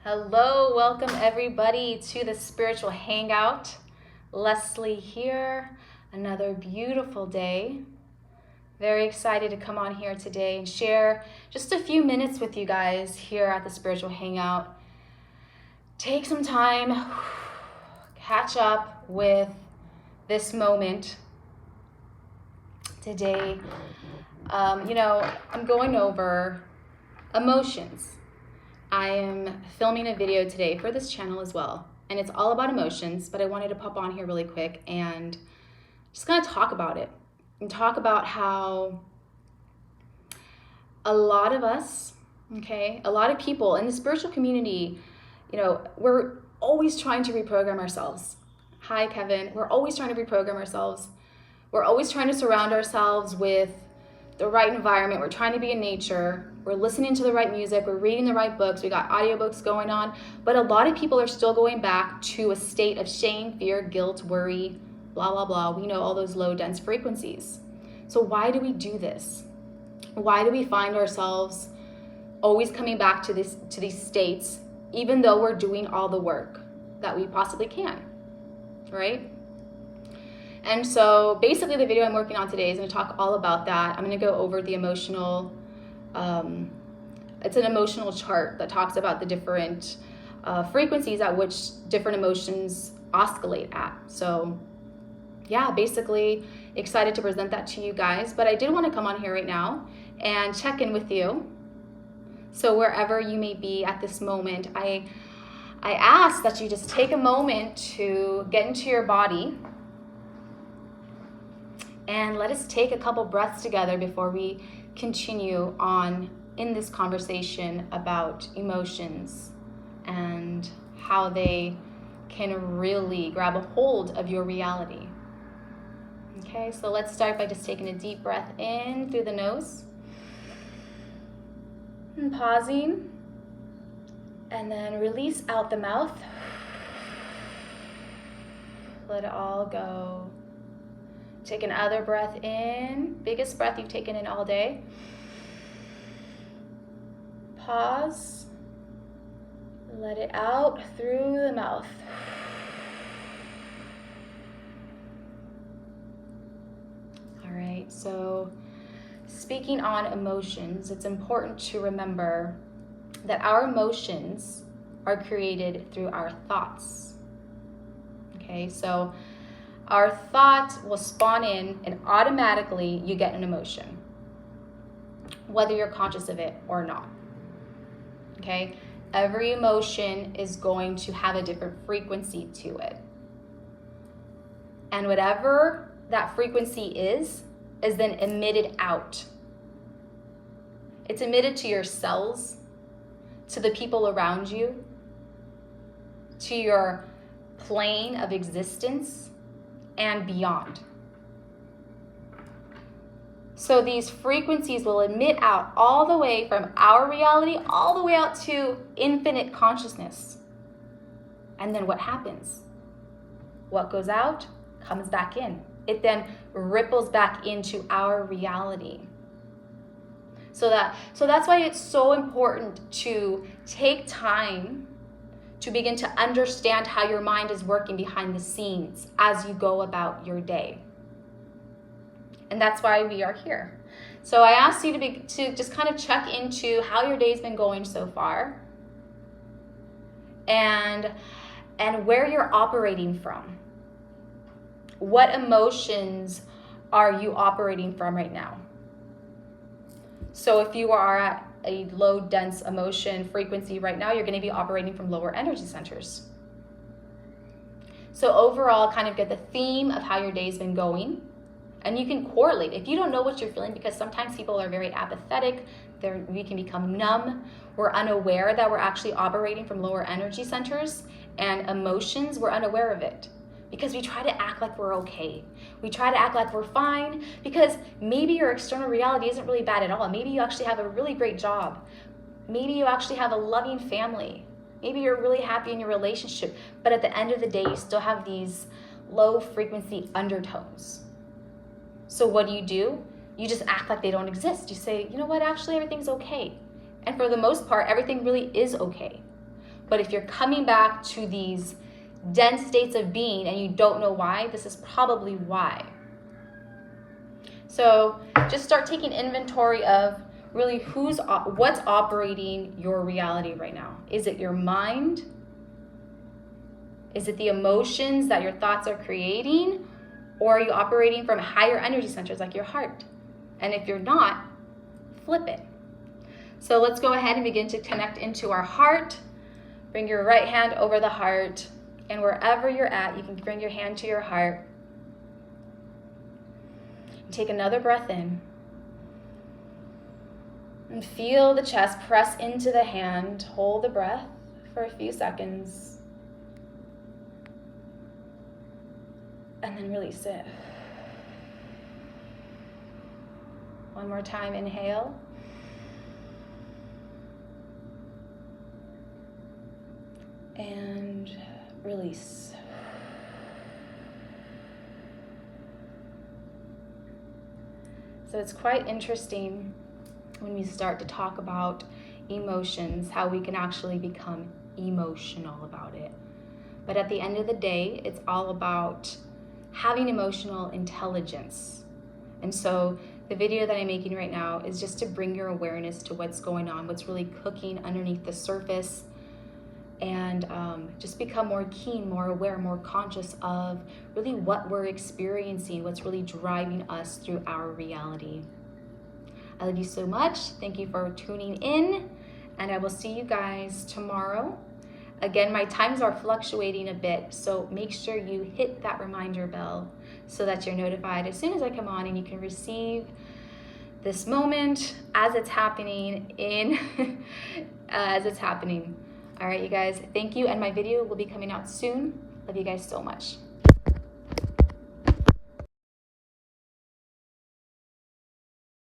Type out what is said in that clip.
Hello, welcome everybody to the Spiritual Hangout. Leslie here, another beautiful day. Very excited to come on here today and share just a few minutes with you guys here at the Spiritual Hangout. Take some time, catch up with this moment today. I'm going over emotions. I am filming a video today for this channel as well, and it's all about emotions, but I wanted to pop on here really quick and just kind of talk about it and talk about how a lot of us, a lot of people in the spiritual community, we're always trying to reprogram ourselves. Hi, Kevin. We're always trying to reprogram ourselves. We're always trying to surround ourselves with the right environment. We're trying to be in nature. We're listening to the right music. We're reading the right books. We got audiobooks going on. But a lot of people are still going back to a state of shame, fear, guilt, worry, blah, blah, blah. We know all those low, dense frequencies. So why do we do this? Why do we find ourselves always coming back to these states, even though we're doing all the work that we possibly can, right? And so basically the video I'm working on today is going to talk all about that. I'm going to go over the emotional, it's an emotional chart that talks about the different frequencies at which different emotions oscillate at. So yeah, basically excited to present that to you guys. But I did want to come on here right now and check in with you. So wherever you may be at this moment, I ask that you just take a moment to get into your body. And let us take a couple breaths together before we continue on in this conversation about emotions and how they can really grab a hold of your reality. Okay, so let's start by just taking a deep breath in through the nose and pausing, and then release out the mouth. Let it all go. Take another breath in, biggest breath you've taken in all day. Pause, let it out through the mouth. All right, so speaking on emotions, it's important to remember that our emotions are created through our thoughts. Okay, so our thoughts will spawn in and automatically you get an emotion, whether you're conscious of it or not. Okay? Every emotion is going to have a different frequency to it. And whatever that frequency is then emitted out. It's emitted to your cells, to the people around you, to your plane of existence, and beyond. So these frequencies will emit out all the way from our reality, all the way out to infinite consciousness. And then what happens? What goes out comes back in. It then ripples back into our reality. So that's why it's so important to take time to begin to understand how your mind is working behind the scenes as you go about your day. And that's why we are here. So I asked you to just kind of check into how your day's been going so far and where you're operating from. What emotions are you operating from right now? So if you are at a low dense emotion frequency right now, you're going to be operating from lower energy centers. So overall, kind of get the theme of how your day's been going, and you can correlate. If you don't know what you're feeling, because sometimes people are very apathetic, we can become numb, we're unaware that we're actually operating from lower energy centers, and emotions, we're unaware of it. Because we try to act like we're okay. We try to act like we're fine because maybe your external reality isn't really bad at all. Maybe you actually have a really great job. Maybe you actually have a loving family. Maybe you're really happy in your relationship. But at the end of the day, you still have these low frequency undertones. So what do? You just act like they don't exist. You say, you know what, actually everything's okay. And for the most part, everything really is okay. But if you're coming back to these dense states of being and you don't know why, this is probably why. So just start taking inventory of really what's operating your reality right now. Is it your mind? Is it the emotions that your thoughts are creating? Or are you operating from higher energy centers like your heart? And if you're not, flip it. So let's go ahead and begin to connect into our heart. Bring your right hand over the heart. And wherever you're at, you can bring your hand to your heart. And take another breath in. And feel the chest press into the hand. Hold the breath for a few seconds. And then release it. One more time, inhale. And release. So it's quite interesting when we start to talk about emotions, how we can actually become emotional about it. But at the end of the day, it's all about having emotional intelligence. And so the video that I'm making right now is just to bring your awareness to what's going on, what's really cooking underneath the surface, and just become more keen, more aware, more conscious of really what we're experiencing, what's really driving us through our reality. I love you so much. Thank you for tuning in, and I will see you guys tomorrow. Again, my times are fluctuating a bit, so make sure you hit that reminder bell so that you're notified as soon as I come on, and you can receive this moment as it's happening as it's happening. All right, you guys, thank you, and my video will be coming out soon. Love you guys so much.